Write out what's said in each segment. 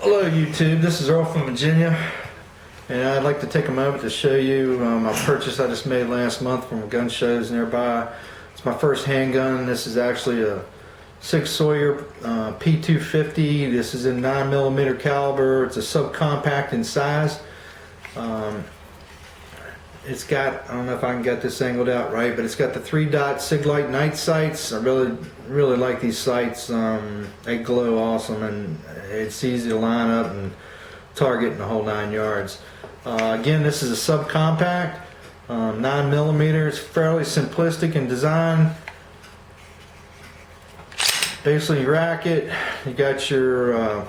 Hello YouTube, this is Earl from Virginia, and I'd like to take a moment to show you a purchase I just made last month from gun shows nearby. It's my first handgun. This is actually a Sig Sauer P250. This is in 9mm caliber. It's a subcompact in size. It's got, I don't know if I can get this angled out right, but it's got the 3-dot Siglite night sights. I really like these sights. They glow awesome, and it's easy to line up and target in the whole 9 yards. Again, this is a subcompact, 9mm. It's fairly simplistic in design. Basically, you rack it. You got your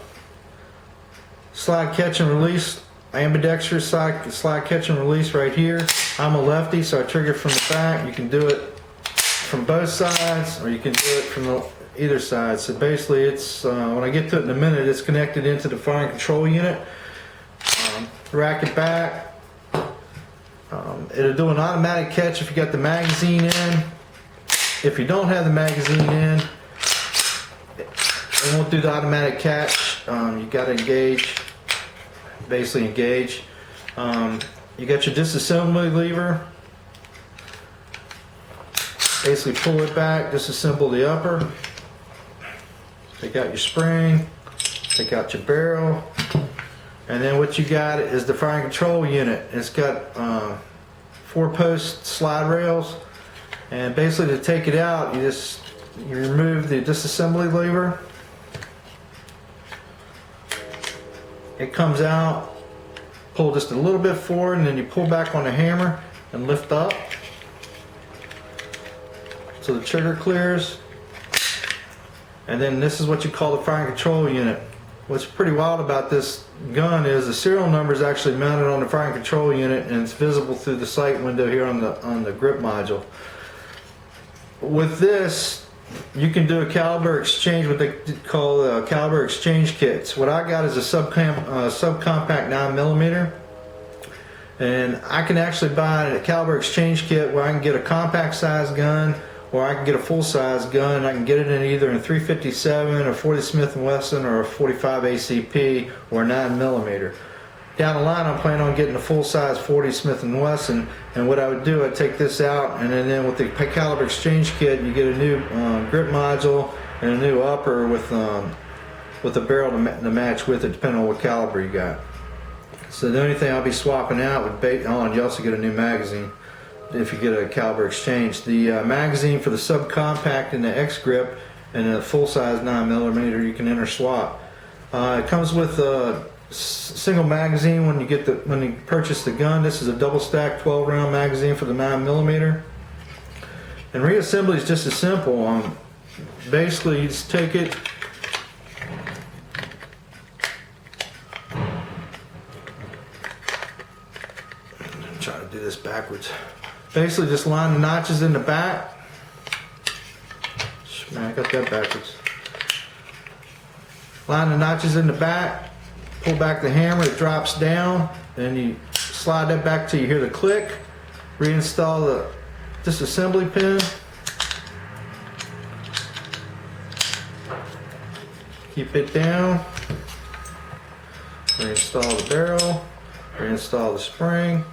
slide catch and release. Ambidextrous slide catch and release right here. I'm a lefty, so I trigger from the back. You can do it from both sides, or you can do it from either side. So basically, it's when I get to it in a minute, it's connected into the firing control unit. Rack it back. It'll do an automatic catch if you got the magazine in. If you don't have the magazine in, it won't do the automatic catch. You got to engage. Basically engage. You got your disassembly lever. Basically pull it back, disassemble the upper. Take out your spring, take out your barrel, and then what you got is the firing control unit. It's got 4-post slide rails, and basically to take it out, you remove the disassembly lever. It comes out, pull just a little bit forward, and then you pull back on the hammer and lift up so the trigger clears. And then this is what you call the firing control unit. What's pretty wild about this gun is the serial number is actually mounted on the firing control unit, and it's visible through the sight window here on the grip module. With this, you can do a caliber exchange, what they call caliber exchange kits. What I got is a subcompact 9mm, and I can actually buy a caliber exchange kit where I can get a compact size gun, or I can get a full size gun. I can get it in either a 357, a 40 Smith & Wesson, or a 45 ACP, or a 9mm. Down the line, I'm planning on getting a full-size 40 Smith & Wesson, and what I would do, I'd take this out, and then with the caliber exchange kit, you get a new grip module and a new upper with a barrel to match with it, depending on what caliber you got. So the only thing I'll be swapping out with you also get a new magazine if you get a caliber exchange. The magazine for the subcompact and the X grip and a full-size 9mm you can swap. It comes with a single magazine when you purchase the gun. This is a double stack 12-round magazine for the 9mm. And reassembly is just as simple. Basically, you just take it, I'm trying to do this backwards. Basically, just line the notches in the back. Man, I got that backwards. Line the notches in the back. Pull back the hammer, it drops down, and you slide that back till you hear the click. Reinstall the disassembly pin. Keep it down. Reinstall the barrel. Reinstall the spring.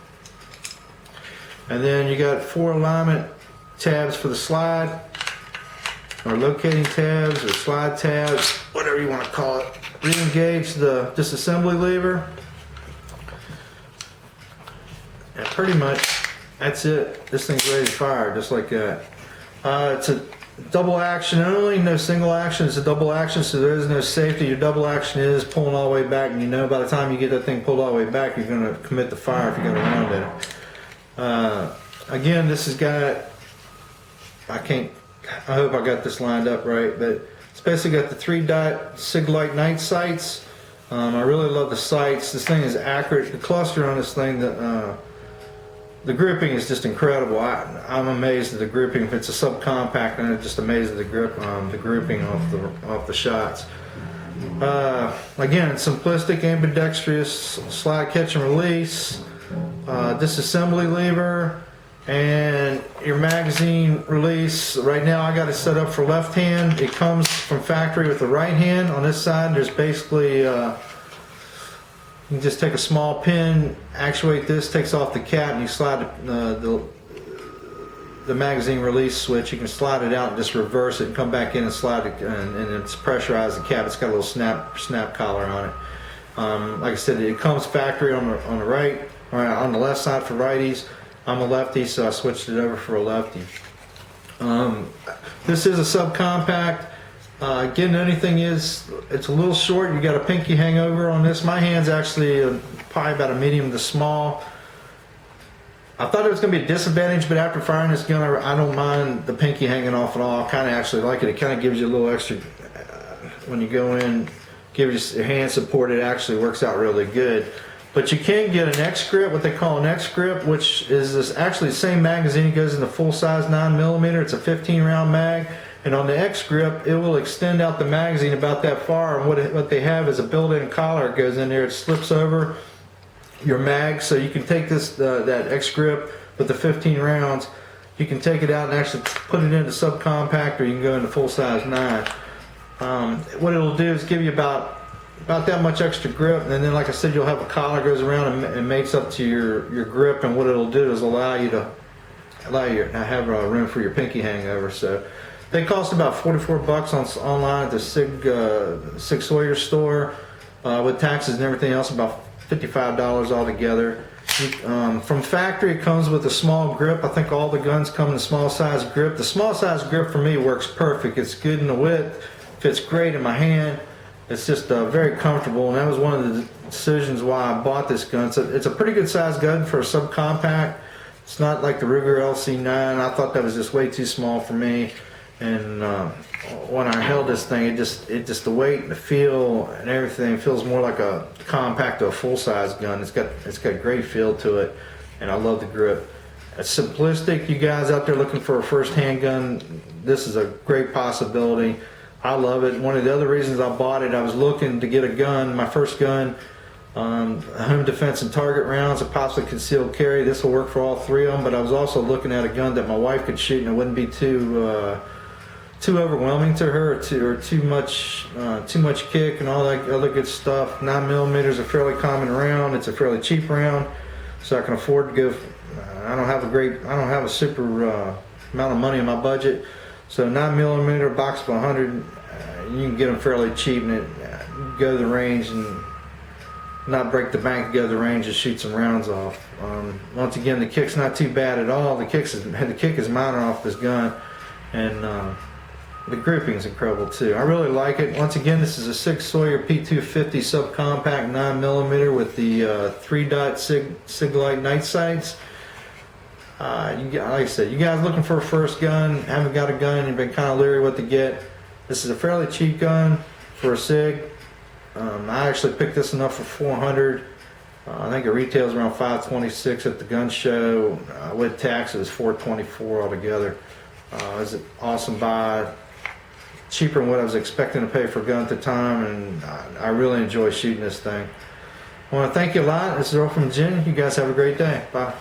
And then you got 4 alignment tabs for the slide, or locating tabs, or slide tabs, whatever you want to call it. Re-engage the disassembly lever, and pretty much that's it. This thing's ready to fire just like that. It's a double action only, no single action. It's a double action, so there is no safety. Your double action is pulling all the way back, and you know by the time you get that thing pulled all the way back, you're going to commit the fire if you got a round in it. Again, this has got, I hope I got this lined up right, but it's basically got the 3-dot Siglite night sights. I really love the sights. This thing is accurate. The cluster on this thing, the gripping is just incredible. I'm amazed at the gripping. If it's a subcompact, and I'm just amazed at the grouping off the shots. Again, it's simplistic, ambidextrous, slide catch and release, disassembly lever, and your magazine release. Right now I got it set up for left hand. It comes from factory with the right hand. On this side there's basically You can just take a small pin, actuate this, takes off the cap, and you slide the magazine release switch. You can slide it out and just reverse it and come back in and slide it, and it's pressurized the cap. It's got a little snap collar on it. Like I said, it comes factory on the right, or on the left side for righties. I'm a lefty, so I switched it over for a lefty. This is a subcompact. Again, the only thing is, it's a little short. You got a pinky hangover on this. My hand's actually probably about a medium to small. I thought it was going to be a disadvantage, but after firing this gun, I don't mind the pinky hanging off at all. I kind of actually like it. It kind of gives you a little extra, when you go in, gives you hand support. It actually works out really good. But you can get an X grip, what they call an X grip, which is this actually the same magazine. It goes in the full size 9mm. It's a 15 round mag. And on the X grip, it will extend out the magazine about that far. And what they have is a built-in collar. It goes in there. It slips over your mag, so you can take this that X grip with the 15 rounds. You can take it out and actually put it into subcompact, or you can go into full size 9. What it'll do is give you about that much extra grip, and then like I said, you'll have a collar goes around and mates up to your grip. And what it'll do is allow you to have room for your pinky hangover. So they cost about $44 online at the Sig Sauer store, with taxes and everything else, about $55 altogether. From factory, it comes with a small grip. I think all the guns come in a small size grip. The small size grip for me works perfect. It's good in the width, fits great in my hand. It's just very comfortable, and that was one of the decisions why I bought this gun. It's a pretty good size gun for a subcompact. It's not like the Ruger LC9. I thought that was just way too small for me. And when I held this thing, it just the weight and the feel and everything feels more like a compact to a full size gun. It's got great feel to it, and I love the grip. It's simplistic. You guys out there looking for a first handgun, this is a great possibility. I love it. One of the other reasons I bought it, I was looking to get a gun, my first gun, home defense and target rounds, a possibly concealed carry. This will work for all three of them. But I was also looking at a gun that my wife could shoot, and it wouldn't be too overwhelming to her, or too much kick and all that other good stuff. 9mm is a fairly common round. It's a fairly cheap round, so I can afford to go. I don't have a super amount of money in my budget, so 9mm box of 100, you can get them fairly cheap, and go to the range and not break the bank, go to the range and shoot some rounds off. Once again, the kick's not too bad at all. The kick is minor off this gun, and the gripping is incredible too. I really like it. Once again, this is a Sig Sauer P250 subcompact 9mm with the 3-dot Siglite night sights. Like I said, you guys looking for a first gun, haven't got a gun, you've been kind of leery what to get. This is a fairly cheap gun for a Sig. I actually picked this one up for $400. I think it retails around $526 at the gun show. With tax, it was $424 altogether. It's an awesome buy. Cheaper than what I was expecting to pay for a gun at the time, and I really enjoy shooting this thing. I want to thank you a lot. This is Earl from Jen. You guys have a great day. Bye.